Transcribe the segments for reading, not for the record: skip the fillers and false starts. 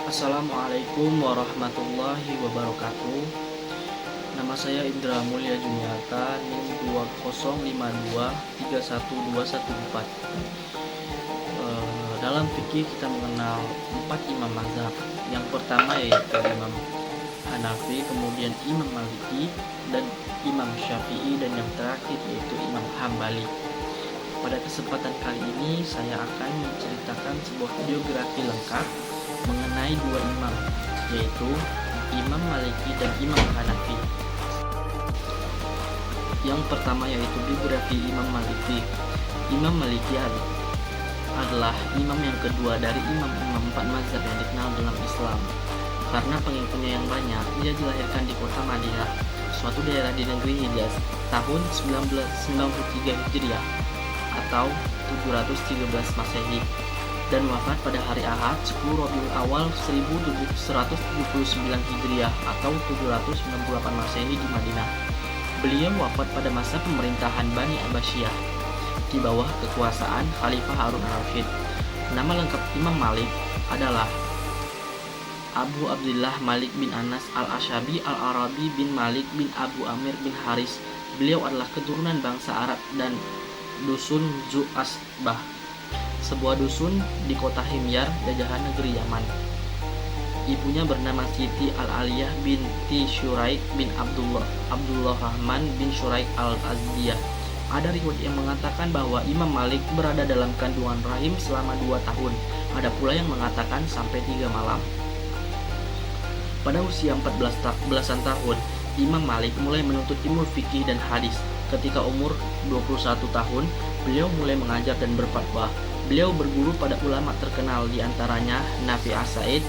Assalamualaikum warahmatullahi wabarakatuh. Nama saya Indra Mulya Juniata, NIM 205231214. Dalam fikih kita mengenal 4 imam mazhab. Yang pertama yaitu Imam Hanafi, kemudian Imam Maliki, dan Imam Syafi'i, dan yang terakhir yaitu Imam Hambali. Pada kesempatan kali ini saya akan menceritakan sebuah biografi lengkap mengenai dua imam, yaitu Imam Maliki dan Imam Hanafi. Yang pertama yaitu biografi Imam Maliki. Imam Maliki adalah imam yang kedua dari imam-imam 4 mazhab yang dikenal dalam Islam. Karena pengikutnya yang banyak, dia dilahirkan di kota Madinah, suatu daerah di negeri Hijaz, tahun 1993 Hijriah atau 713 Masehi, dan wafat pada hari Ahad 10 Rabiul Awal 1179 Hijriah atau 798 Masehi di Madinah. Beliau wafat pada masa pemerintahan Bani Abbasiyah di bawah kekuasaan Khalifah Harun al-Rashid. Nama lengkap Imam Malik adalah Abu Abdullah Malik bin Anas al-Ashabi al-Arabi bin Malik bin Abu Amir bin Haris. Beliau adalah keturunan bangsa Arab dan dusun Zu Asbah, sebuah dusun di kota Himyar, jajahan negeri Yaman. Ibunya bernama Siti Al-Aliyah binti Syuraik bin Abdullah Rahman bin Syuraik Al-Azdiyah. Ada riwayat yang mengatakan bahwa Imam Malik berada dalam kandungan rahim selama 2 tahun. Ada pula yang mengatakan sampai 3 malam. Pada usia 14 tahun, Imam Malik mulai menuntut ilmu fikih dan hadis. Ketika umur 21 tahun, beliau mulai mengajar dan berfatwa. Beliau berguru pada ulama terkenal, diantaranya Nafi As-Sa'id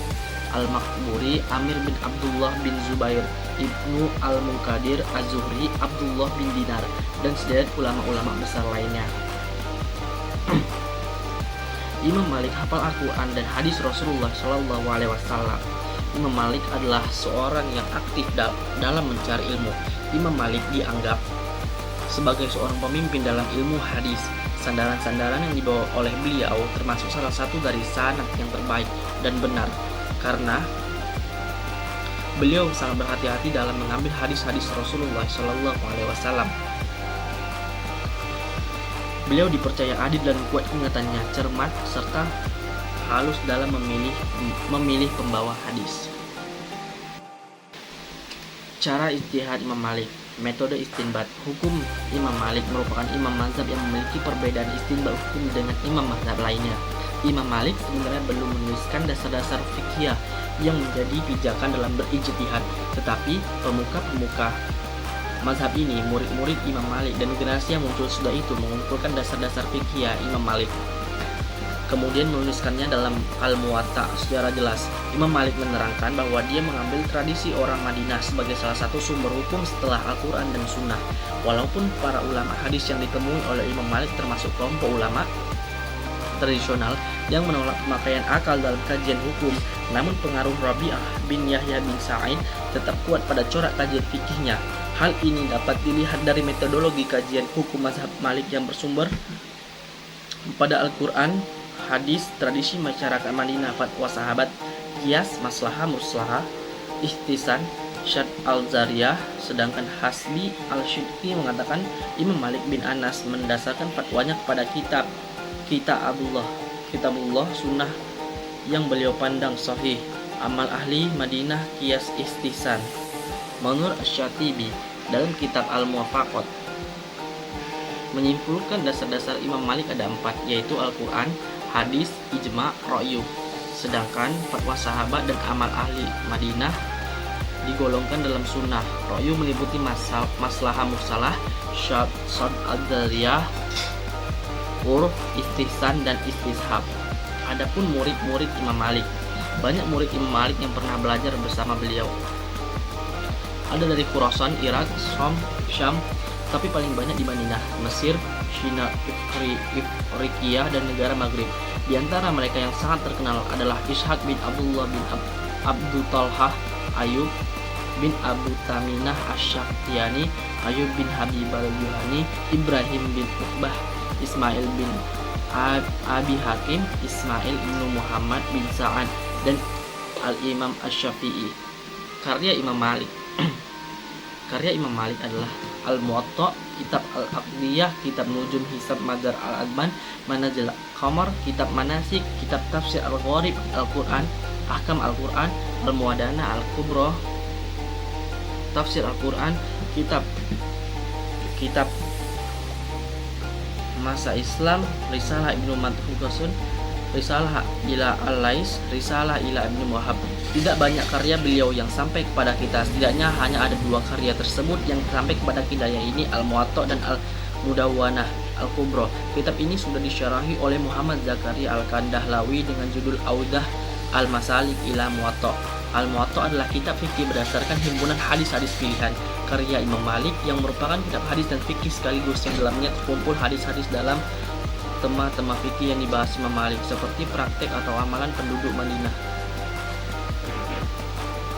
Al-Makburi, Amir bin Abdullah bin Zubair, Ibnu Al-Munkadir Az-Zuhri, Abdullah bin Dinar, dan sederet ulama-ulama besar lainnya. Imam Malik hafal Al-Quran dan hadis Rasulullah SAW. Imam Malik adalah seorang yang aktif dalam mencari ilmu. Imam Malik dianggap sebagai seorang pemimpin dalam ilmu hadis. Sandaran-sandaran yang dibawa oleh beliau termasuk salah satu dari sanad yang terbaik dan benar, karena beliau sangat berhati-hati dalam mengambil hadis-hadis Rasulullah SAW. Beliau dipercaya adil dan kuat ingatannya, cermat, serta halus dalam memilih pembawa hadis. Cara ijtihad Imam Malik. Metode istinbat. Hukum Imam Malik merupakan imam mazhab yang memiliki perbedaan istinbat hukum dengan imam mazhab lainnya. Imam Malik sebenarnya belum menuliskan dasar-dasar fikih yang menjadi pijakan dalam berijtihad, tetapi pemuka-pemuka mazhab ini, murid-murid Imam Malik dan generasi yang muncul sudah itu mengumpulkan dasar-dasar fikih Imam Malik, kemudian menuliskannya dalam Al-Muwatta secara jelas. Imam Malik menerangkan bahwa dia mengambil tradisi orang Madinah sebagai salah satu sumber hukum setelah Al-Quran dan Sunnah. Walaupun para ulama hadis yang ditemui oleh Imam Malik termasuk kelompok ulama tradisional yang menolak pemakaian akal dalam kajian hukum, namun pengaruh Rabi'ah bin Yahya bin Sa'id tetap kuat pada corak kajian fikihnya. Hal ini dapat dilihat dari metodologi kajian hukum mazhab Malik yang bersumber pada Al-Quran, hadis, tradisi masyarakat Madinah, fatwa sahabat, qiyas, maslahah mursalah, ihtisan, syad al-zariyah. Sedangkan Hasbi al-Shidqi mengatakan Imam Malik bin Anas mendasarkan fatwanya kepada kitabullah, sunnah yang beliau pandang sahih, amal ahli Madinah, qiyas, ihtisan. Menurut Asy-Syatibi dalam kitab Al-Muwafaqat menyimpulkan dasar-dasar Imam Malik ada 4, yaitu Al-Quran, hadis, ijma, ra'yu. Sedangkan fatwa sahabat dan amal ahli Madinah digolongkan dalam sunnah. Ra'yu meliputi maslahah mursalah, syad al-zariyah, urf, istihsan, dan istishab. Adapun murid-murid Imam Malik, banyak murid Imam Malik yang pernah belajar bersama beliau. Ada dari Khurasan, Irak, Syam, tapi paling banyak di Madinah, Mesir, China, Ifriqiya, dan negara Maghrib. Di antara mereka yang sangat terkenal adalah Ishaq bin Abdullah bin Abdul Talhah, Ayub bin Abu Taminah Asy-Syaktiyani, Ayub bin Habib al-Juhani, Ibrahim bin Uqbah, Ismail bin Abi Hakim, Ismail bin Muhammad bin Sa'ad, dan Al-Imam Asy-Syafi'i. Karya Imam Malik. Karya Imam Malik adalah Al-Muwatta, Kitab Al-Aqdiyah, Kitab Nujum Hisab Madar Al-Adban, Manazil Qamar, Kitab Manasik, Kitab Tafsir Al-Gharib Al-Quran, Ahkam Al-Quran, Al-Muwadana Al-Kubra, Tafsir Al-Quran, Kitab Masa Islam, Risalah Ibnu Madhugasun, Risalah ila Al-Lais, Risalah ila Ibnu Wahab. Tidak banyak karya beliau yang sampai kepada kita. Setidaknya hanya ada 2 karya tersebut yang sampai kepada kita, yaitu Al-Muwatta dan Al-Mudawwanah Al-Kubra. Kitab ini sudah disyarahi oleh Muhammad Zakaria Al-Kandahlawi dengan judul Audah Al-Masalik ila Muwatta. Al-Muwatta adalah kitab fikih berdasarkan himpunan hadis-hadis pilihan karya Imam Malik yang merupakan kitab hadis dan fikih sekaligus, yang dalamnya terkumpul hadis-hadis dalam tema-tema fikih yang dibahas Imam Malik, seperti praktek atau amalan penduduk Madinah,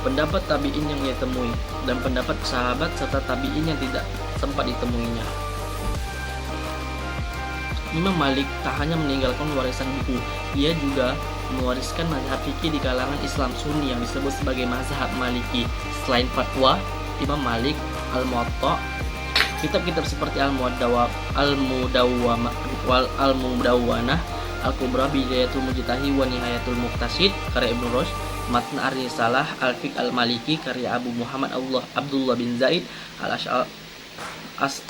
pendapat tabi'in yang ia temui, dan pendapat sahabat serta tabi'in yang tidak sempat ditemuinya. Imam Malik tak hanya meninggalkan warisan buku, ia juga mewariskan mazhab fikih di kalangan Islam Sunni yang disebut sebagai mazhab Maliki. Selain fatwa Imam Malik, Al-Muwatta, kitab-kitab seperti Al-Mudawwanah Al-Kubra, Bidayatul Mujtahid wa Nihayatul Muqtasid karya Ibnu Rushd, Matn Ar-Risalah Al-Fiqh Al-Maliki karya Abu Muhammad Abdullah bin Zaid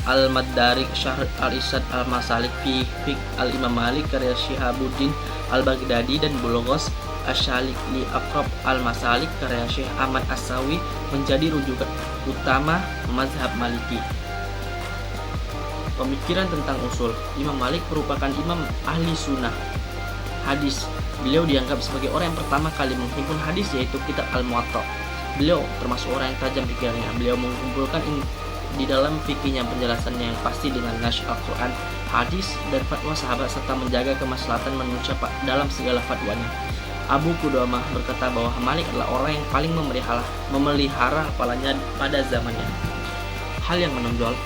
Al-Madarik, Syahr Al-Isad Al-Masalik fi Fiqh Al-Imam Malik karya Syihabuddin Al-Baghdadi, dan Bulughos Asy-Syalik li Aqrab Al-Masalik karya Syekh Ahmad As-Sawi menjadi rujukan utama mazhab Maliki. Pemikiran tentang usul. Imam Malik merupakan imam ahli sunnah hadis. Beliau dianggap sebagai orang yang pertama kali menghimpun hadis, yaitu kitab Al-Muwatta. Beliau termasuk orang yang tajam pikirannya. Beliau mengumpulkan di dalam fikihnya penjelasannya yang pasti dengan nasy Al-Quran, hadis, dan fatwa sahabat, serta menjaga kemaslahatan manusia dalam segala fatwanya. Abu Qudamah berkata bahwa Malik adalah orang yang paling memelihara hafalannya pada zamannya. Hal yang menonjol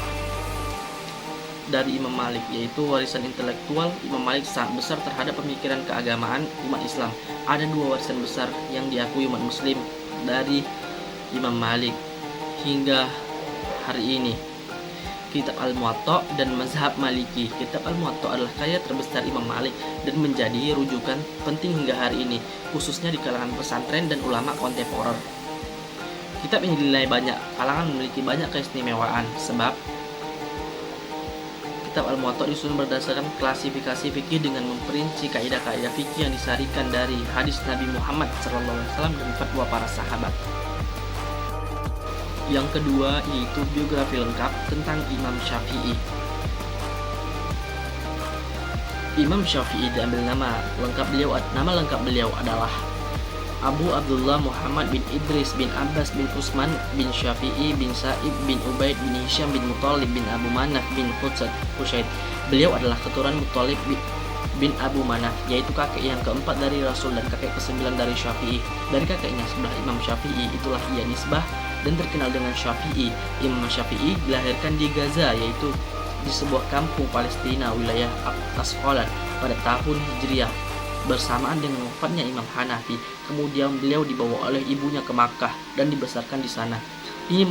dari Imam Malik yaitu warisan intelektual. Imam Malik sangat besar terhadap pemikiran keagamaan umat Islam. Ada 2 warisan besar yang diakui umat muslim dari Imam Malik hingga hari ini, kitab Al-Muwatta dan mazhab Maliki. Kitab Al-Muwatta adalah karya terbesar Imam Malik dan menjadi rujukan penting hingga hari ini, khususnya di kalangan pesantren dan ulama kontemporer. Kitab ini dinilai banyak kalangan memiliki banyak keistimewaan, sebab kitab Al-Muwatta disusun berdasarkan klasifikasi fikih dengan memperinci kaidah-kaidah fikih yang disarikan dari hadis Nabi Muhammad SAW dan fatwa para sahabat. Yang kedua yaitu biografi lengkap tentang Imam Syafi'i. Imam Syafi'i diambil nama lengkap beliau adalah Abu Abdullah Muhammad bin Idris bin Abbas bin Utsman bin Syafi'i bin Sa'ib bin Ubaid bin Hisham bin Muthalib bin Abu Manaf bin Husaid. Beliau adalah keturunan Muthalib bin Abu Manaf, yaitu kakek yang keempat dari Rasul dan kakek ke-9 dari Syafi'i. Dari kakeknya sebelah Imam Syafi'i itulah ia nisbah dan terkenal dengan Syafi'i. Imam Syafi'i dilahirkan di Gaza, yaitu di sebuah kampung Palestina wilayah Asqalan pada tahun Hijriah bersamaan dengan wafatnya Imam Hanafi. Kemudian beliau dibawa oleh ibunya ke Makkah dan dibesarkan di sana. Ini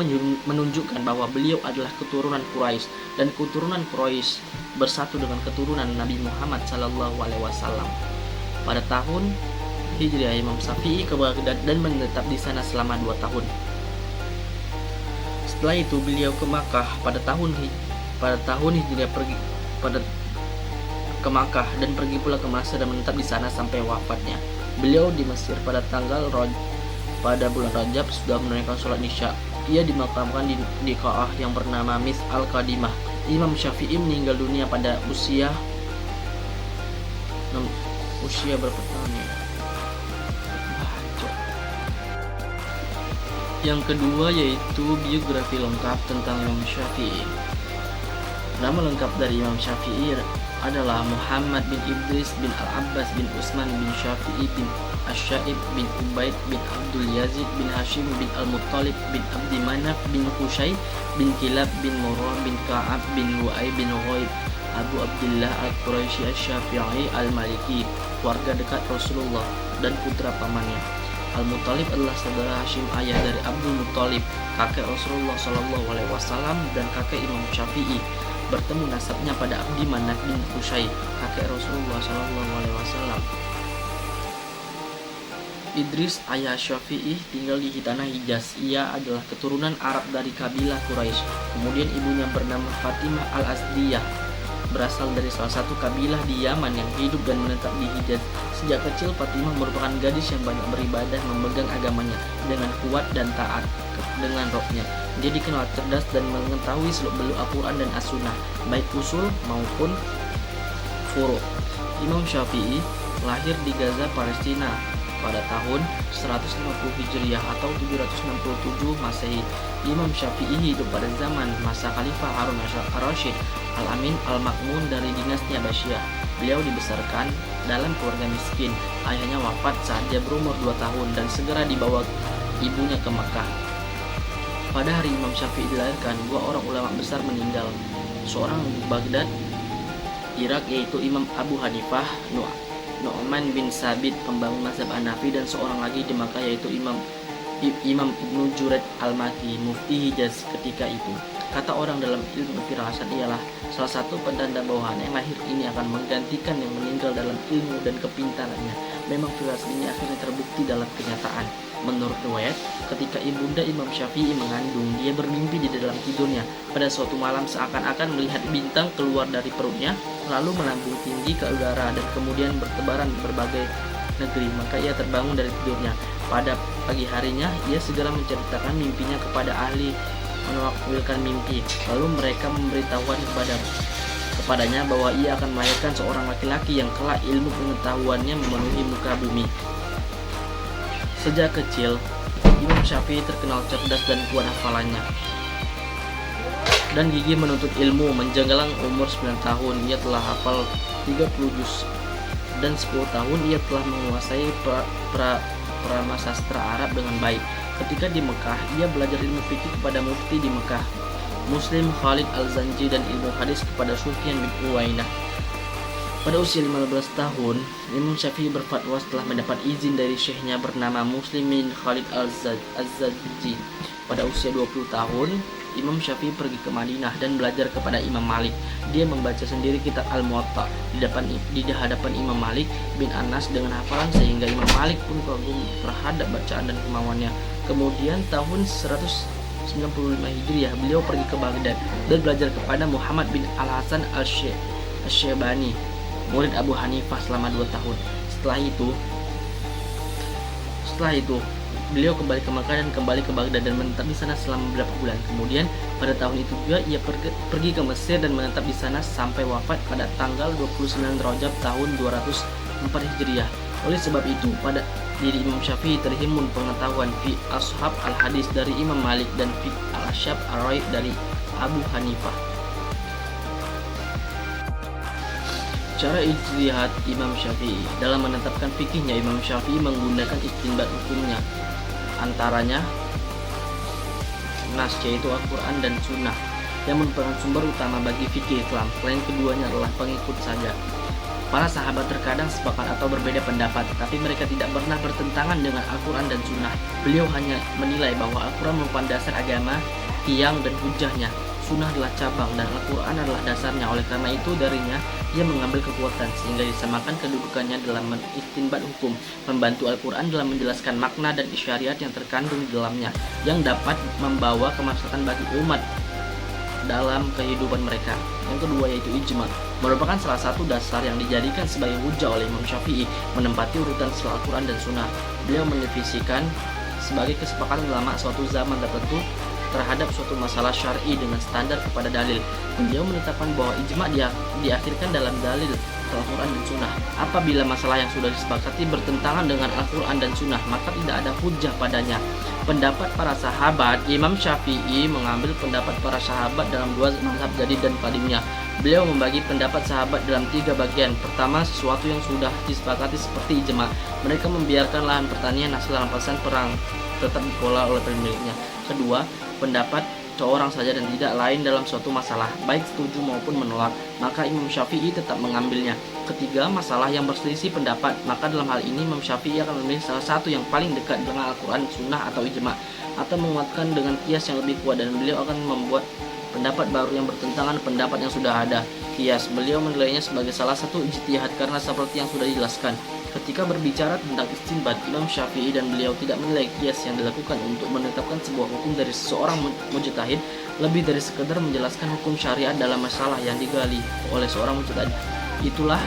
menunjukkan bahwa beliau adalah keturunan Quraisy dan keturunan Quraisy bersatu dengan keturunan Nabi Muhammad SAW. Pada tahun Hijriah Imam Syafi'i ke Baghdad dan menetap di sana selama 2 tahun. Setelah itu beliau ke Makkah pada tahun Hijriah ke Makkah dan pergi pula ke Mesir dan menetap di sana sampai wafatnya. Beliau di Mesir pada bulan Rajab sudah menunaikan sholat Isya. Ia dimakamkan di Ka'ah yang bernama Mis Al-Qadimah. Imam Syafi'i meninggal dunia pada usia berapa tahun ya? Yang kedua yaitu biografi lengkap tentang Imam Syafi'i. Nama lengkap dari Imam Syafi'i adalah Muhammad bin Idris bin Al-Abbas bin Utsman bin Syafi'i bin Asy-Syaib bin Ubaid bin Abdul Yazid bin Hashim bin Al-Muttalib bin Abdi Manaf bin Husayn bin Kilab bin Murrah bin Ka'ab bin Lu'ay bin Ghaib Abu Abdullah Al-Quraisy Asy-Syafi'i Al-Maliki, warga dekat Rasulullah dan putra pamannya. Al-Muttalib adalah saudara Hashim, ayah dari Abdul Muttalib, kakek Rasulullah SAW, dan kakek Imam Syafi'i. Bertemu nasabnya pada Abdi Manaf bin Qusay, kakek Rasulullah SAW. Idris, ayah Syafi'i, tinggal di tanah Hijaz. Ia adalah keturunan Arab dari kabilah Quraisy. Kemudian ibunya bernama Fatimah Al-Asdiyah, berasal dari salah satu kabilah di Yaman yang hidup dan menetap di Hijaz. Sejak kecil, Fatimah merupakan gadis yang banyak beribadah, memegang agamanya dengan kuat dan taat dengan rohnya. Dia dikenal cerdas dan mengetahui seluk-beluk Al-Quran dan As-Sunnah, baik usul maupun furu'. Imam Syafi'i lahir di Gaza, Palestina pada tahun 150 Hijriah atau 767 Masehi. Imam Syafi'i hidup pada zaman masa Khalifah Harun Ar-Rasyid Al-Amin Al-Makmun dari dinasti Abbasiyah. Beliau dibesarkan dalam keluarga miskin. Ayahnya wafat saat dia berumur 2 tahun dan segera dibawa ibunya ke Makkah. Pada hari Imam Syafi'i dilahirkan, 2 orang ulama besar meninggal. Seorang di Baghdad, Irak, yaitu Imam Abu Hanifah Nu'man bin Sabit, pembangun mazhab Hanafi, dan seorang lagi di Makkah, yaitu Imam Ibnu Jurayd Al-Maki, mufti Hijaz ketika itu. Kata orang dalam ilmu firasat ialah salah satu pendanda bahwa yang lahir ini akan menggantikan yang meninggal dalam ilmu dan kepintarannya. Memang firasat ini akhirnya terbukti dalam kenyataan. Menurut riwayat, ketika ibunda Imam Syafi'i mengandung, dia bermimpi di dalam tidurnya. Pada suatu malam seakan-akan melihat bintang keluar dari perutnya, lalu melambung tinggi ke udara dan kemudian bertebaran berbagai negeri. Maka ia terbangun dari tidurnya. Pada pagi harinya, ia segera menceritakan mimpinya kepada ahli menakwilkan mimpi. Lalu mereka memberitahuan kepadanya bahwa ia akan melahirkan seorang laki-laki yang kelak ilmu pengetahuannya memenuhi muka bumi. Sejak kecil, Imam Syafi'i terkenal cerdas dan kuat hafalannya dan gigih menuntut ilmu. Menjelang umur 9 tahun, ia telah hafal 30 juz, dan 10 tahun ia telah menguasai prama sastra Arab dengan baik. Ketika di Mekah, ia belajar ilmu fikih kepada mufti di Mekah, Muslim Khalid Al-Zanji, dan ilmu hadis kepada Sufyan bin Uwainah. Pada usia 15 tahun, Imam Syafi'i berfatwa setelah mendapat izin dari syekhnya bernama Muslim bin Khalid Al-Zanji. Pada usia 20 tahun, Imam Syafi'i pergi ke Madinah dan belajar kepada Imam Malik. Dia membaca sendiri kitab Al-Muwatta di hadapan Imam Malik bin Anas dengan hafalan sehingga Imam Malik pun kagum terhadap bacaan dan kemauannya. Kemudian tahun 195 Hijriah, beliau pergi ke Baghdad dan belajar kepada Muhammad bin Al-Hasan Al-Syaibani, murid Abu Hanifah, selama 2 tahun. Setelah itu beliau kembali ke Makkah dan kembali ke Baghdad dan menetap di sana selama beberapa bulan. Kemudian pada tahun itu juga ia pergi ke Mesir dan menetap di sana sampai wafat pada tanggal 29 Rajab tahun 204 Hijriah. Oleh sebab itu, pada diri Imam Syafi'i terhimpun pengetahuan fi ashab al-hadis dari Imam Malik dan fi al-ashab ar-ra'i dari Abu Hanifah. Cara ijtihad Imam Syafi'i dalam menetapkan fikihnya, Imam Syafi'i menggunakan istinbat hukumnya, antaranya nas, yaitu Al-Quran dan Sunnah, yang merupakan sumber utama bagi fikih Islam. Selain keduanya adalah pengikut saja. Para sahabat terkadang sepakat atau berbeda pendapat, tetapi mereka tidak pernah bertentangan dengan Al-Quran dan Sunnah. Beliau hanya menilai bahwa Al-Quran merupakan dasar agama, tiang dan hujahnya. Sunnah adalah cabang dan Al-Quran adalah dasarnya. Oleh karena itu darinya ia mengambil kekuatan sehingga disamakan kedudukannya dalam istinbat hukum, membantu Al-Quran dalam menjelaskan makna dan syariat yang terkandung di dalamnya, yang dapat membawa kemaslahatan bagi umat dalam kehidupan mereka. Yang kedua yaitu ijma, merupakan salah satu dasar yang dijadikan sebagai hujah oleh Imam Syafi'i, menempati urutan setelah Al-Quran dan Sunnah. Beliau mendefinisikan sebagai kesepakatan ulama suatu zaman tertentu terhadap suatu masalah syar'i dengan standar kepada dalil. Beliau menetapkan bahwa ijma diakhirkan dalam dalil Al-Quran dan Sunnah. Apabila masalah yang sudah disepakati bertentangan dengan Al-Quran dan Sunnah, maka tidak ada hujah padanya. Pendapat para sahabat, Imam Syafi'i mengambil pendapat para sahabat dalam 2 mazhab jadid dan qadimnya. Beliau membagi pendapat sahabat dalam 3 bagian. Pertama, sesuatu yang sudah disepakati seperti ijma. Mereka membiarkan lahan pertanian hasil rampasan perang tetap dikelola oleh pemiliknya. Kedua, pendapat seorang saja dan tidak lain dalam suatu masalah, baik setuju maupun menolak, maka Imam Syafi'i tetap mengambilnya. Ketiga, masalah yang berselisih pendapat, maka dalam hal ini Imam Syafi'i akan memilih salah satu yang paling dekat dengan Al-Quran, Sunnah, atau Ijma', atau menguatkan dengan kias yang lebih kuat, dan beliau akan membuat pendapat baru yang bertentangan pendapat yang sudah ada. Kias, beliau menilainya sebagai salah satu ijtihad karena seperti yang sudah dijelaskan. Ketika berbicara tentang istinbat, Imam Syafi'i dan beliau tidak menilai kias yang dilakukan untuk menetapkan sebuah hukum dari seseorang mujtahid lebih dari sekedar menjelaskan hukum syariat dalam masalah yang digali oleh seorang mujtahid. Itulah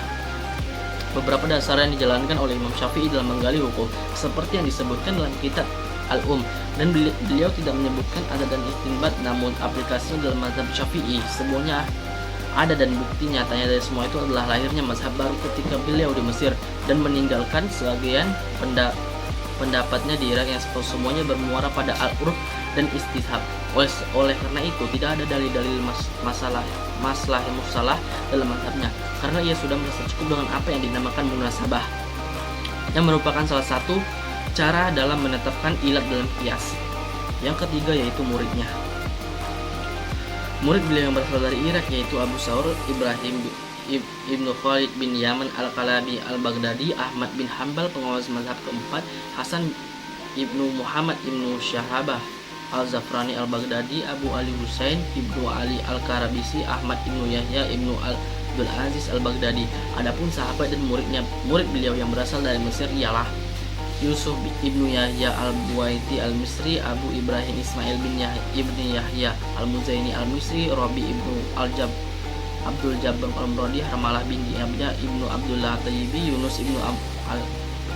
beberapa dasar yang dijalankan oleh Imam Syafi'i dalam menggali hukum, seperti yang disebutkan dalam kitab dan beliau tidak menyebutkan ada dan istinbat, namun aplikasinya dalam mazhab Syafi'i semuanya ada, dan bukti nyatanya dari semua itu adalah lahirnya mazhab baru ketika beliau di Mesir dan meninggalkan sebagian pendapatnya di Irak yang semuanya bermuara pada al-urf dan istishab. Oleh karena itu tidak ada dalil-dalil masalah musalah dalam mazhabnya, karena ia sudah merasa cukup dengan apa yang dinamakan munasabah, yang merupakan salah satu cara dalam menetapkan ilat dalam kias. Yang ketiga yaitu muridnya. Murid beliau yang berasal dari Irak yaitu Abu Saur Ibrahim Ibnu Khalid bin Yaman Al-Kalabi Al-Baghdadi, Ahmad bin Hanbal pengawas mazhab keempat, Hasan Ibnu Muhammad Ibnu Syahabah Al-Zafrani Al-Baghdadi, Abu Ali Husain Ibnu Ali Al-Karabisi, Ahmad Ibnu Yahya Ibnu Abdul Aziz Al-Baghdadi. Adapun sahabat dan murid beliau yang berasal dari Mesir ialah Yusuf ibnu Yahya al-Buwaiti al-Misri, Abu Ibrahim Ismail bin Yahya al-Muzaini al-Misri, Rabi ibnu Abdul Jabbar al-Muradi, Harmalah bin Yahya ibnu Abdullah Tayyibi, Yunus ibnu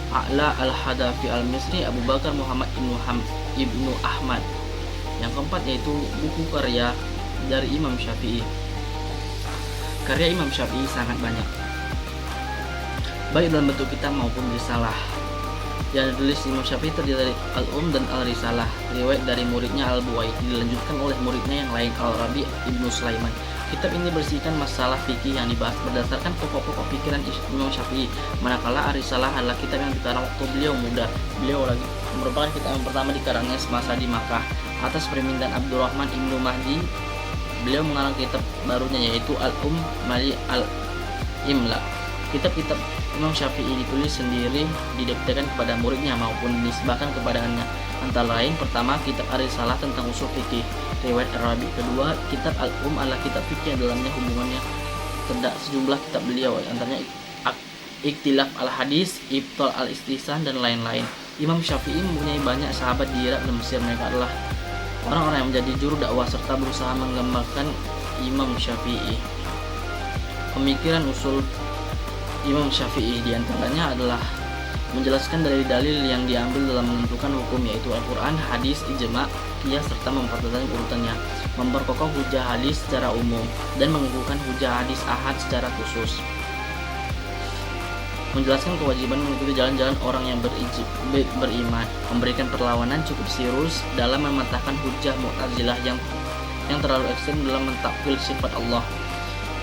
A'la al-Hadafi al-Misri, Abu Bakar Muhammad ibnu Ahmad. Yang keempat yaitu buku karya dari Imam Syafi'i. Karya Imam Syafi'i sangat banyak, baik dalam bentuk kitab maupun risalah. Yang ditulis Imam Syafi'i terdiri dari dan Al-Risalah, riwayat dari muridnya Al-Buwaiti, dilanjutkan oleh muridnya yang lain Al-Rabi Ibnu Sulaiman. Kitab ini berisikan masalah fikih yang dibahas berdasarkan pokok-pokok pikiran Imam Syafi'i, manakala Ar-Risalah adalah kitab yang dikarang waktu beliau muda. Beliau lagi merupakan kitab yang pertama dikarangnya semasa di Makkah. Atas permintaan Abdurrahman Ibnu Mahdi, beliau mengarang kitab barunya yaitu Mali Al-Imla. Kitab-kitab Imam Syafi'i ditulis sendiri, didiktekan kepada muridnya maupun dinisbahkan kepadanya. Antara lain, pertama, kitab Ar-Risalah tentang usul fikih, riwayat Arabi. Kedua, kitab adalah kitab fikih yang dalamnya hubungannya terdapat sejumlah kitab beliau, antaranya Ikhtilaf al-Hadis, Ibtal al-Istihsan, dan lain-lain. Imam Syafi'i mempunyai banyak sahabat di Irak dan Mesir. Mereka adalah orang-orang yang menjadi juru dakwah serta berusaha menggambarkan Imam Syafi'i. Pemikiran usul Imam Syafi'i diantaranya adalah menjelaskan dalil-dalil yang diambil dalam menentukan hukum, yaitu Al-Quran, hadis, ijma', qiyas, serta memperhatikan urutannya, memperkokoh hujah hadis secara umum, dan mengukuhkan hujah hadis ahad secara khusus, menjelaskan kewajiban mengikuti jalan-jalan orang yang beriman, memberikan perlawanan cukup serius dalam mematahkan hujah Mu'tazilah yang terlalu ekstrem dalam mentakwil sifat Allah,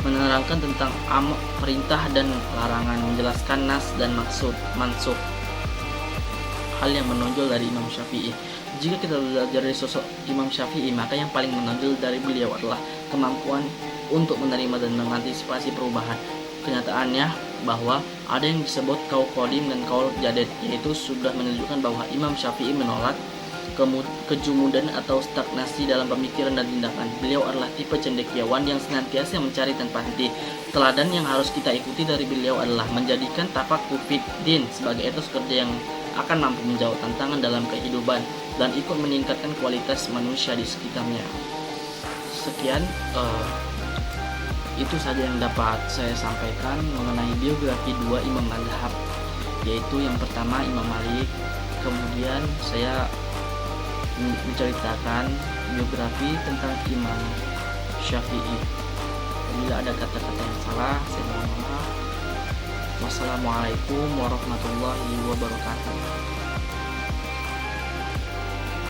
menerangkan tentang perintah dan larangan, menjelaskan nas dan mansukh, hal yang menonjol dari Imam Syafi'i. Jika kita belajar dari sosok Imam Syafi'i, maka yang paling menonjol dari beliau adalah kemampuan untuk menerima dan mengantisipasi perubahan. Kenyataannya bahwa ada yang disebut kaul qadim dan kaul jadid, yaitu sudah menunjukkan bahwa Imam Syafi'i menolak kejumudan atau stagnasi dalam pemikiran dan tindakan. Beliau adalah tipe cendekiawan yang senantiasa mencari tanpa henti. Teladan yang harus kita ikuti dari beliau adalah menjadikan tafaqquh fiddin sebagai etos kerja yang akan mampu menjawab tantangan dalam kehidupan dan ikut meningkatkan kualitas manusia di sekitarnya. Sekian, itu saja yang dapat saya sampaikan mengenai biografi dua imam mazhab, yaitu yang pertama Imam Malik, kemudian saya menceritakan biografi tentang Imam Syafi'i. Bila ada kata-kata yang salah, saya mohon maaf. Wassalamualaikum warahmatullahi wabarakatuh.